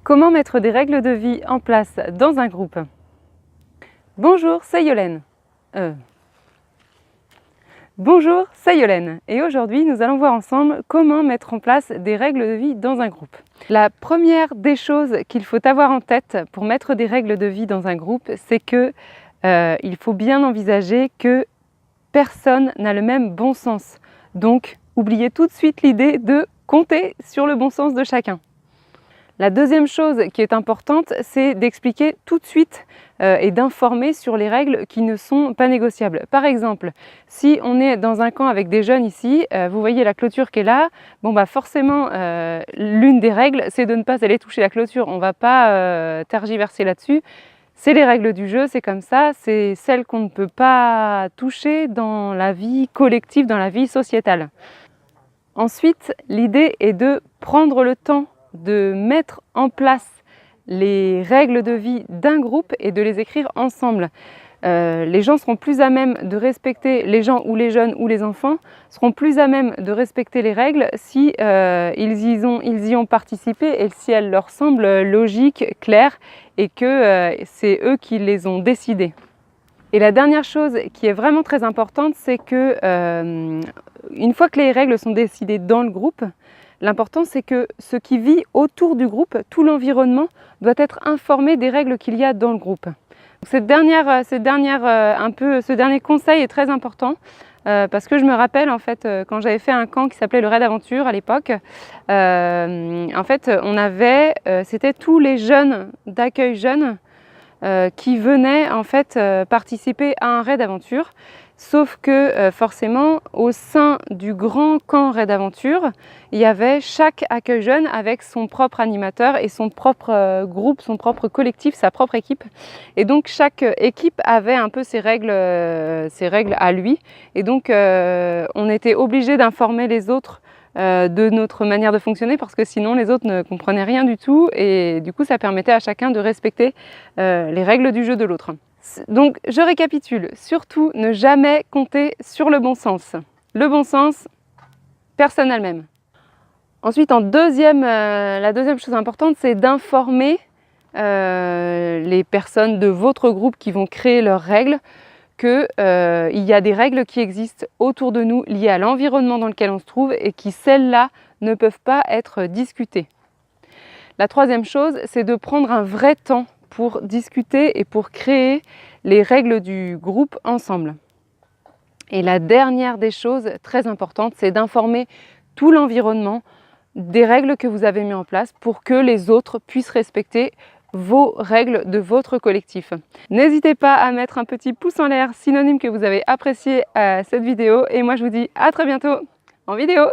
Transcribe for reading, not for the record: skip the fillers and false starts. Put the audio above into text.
Comment mettre des règles de vie en place dans un groupe? Bonjour, c'est Yolène. Bonjour, c'est Yolène. Et aujourd'hui, nous allons voir ensemble comment mettre en place des règles de vie dans un groupe. La première des choses qu'il faut avoir en tête pour mettre des règles de vie dans un groupe, c'est que il faut bien envisager que personne n'a le même bon sens. Donc, oubliez tout de suite l'idée de compter sur le bon sens de chacun. La deuxième chose qui est importante, c'est d'expliquer tout de suite et d'informer sur les règles qui ne sont pas négociables. Par exemple, si on est dans un camp avec des jeunes ici, vous voyez la clôture qui est là, forcément l'une des règles c'est de ne pas aller toucher la clôture, on ne va pas tergiverser là-dessus. C'est les règles du jeu, c'est comme ça, c'est celles qu'on ne peut pas toucher dans la vie collective, dans la vie sociétale. Ensuite, l'idée est de prendre le temps de mettre en place les règles de vie d'un groupe et de les écrire ensemble. Les gens seront plus à même de respecter, les gens ou les jeunes ou les enfants seront plus à même de respecter les règles si ils y ont participé et si elles leur semblent logiques, claires et que c'est eux qui les ont décidées. Et la dernière chose qui est vraiment très importante, c'est que une fois que les règles sont décidées dans le groupe, l'important c'est que ce qui vit autour du groupe, tout l'environnement, doit être informé des règles qu'il y a dans le groupe. Ce dernier conseil est très important parce que je me rappelle en fait quand j'avais fait un camp qui s'appelait le Raid Aventure à l'époque, c'était tous les jeunes d'accueil jeunes qui venaient en fait participer à un raid aventure. Sauf que forcément, au sein du grand camp Raid Aventure, il y avait chaque accueil jeune avec son propre animateur et son propre groupe, son propre collectif, sa propre équipe. Et donc chaque équipe avait un peu ses règles à lui. Et donc on était obligé d'informer les autres de notre manière de fonctionner parce que sinon les autres ne comprenaient rien du tout et du coup ça permettait à chacun de respecter les règles du jeu de l'autre. Donc je récapitule, surtout ne jamais compter sur le bon sens. Le bon sens, personne n'a le même. Ensuite, la deuxième chose importante, c'est d'informer les personnes de votre groupe qui vont créer leurs règles qu'il y a des règles qui existent autour de nous liées à l'environnement dans lequel on se trouve et qui, celles-là, ne peuvent pas être discutées. La troisième chose, c'est de prendre un vrai temps pour discuter et pour créer les règles du groupe ensemble. Et la dernière des choses très importantes, c'est d'informer tout l'environnement des règles que vous avez mises en place pour que les autres puissent respecter vos règles de votre collectif. N'hésitez pas à mettre un petit pouce en l'air synonyme que vous avez apprécié cette vidéo et moi je vous dis à très bientôt en vidéo.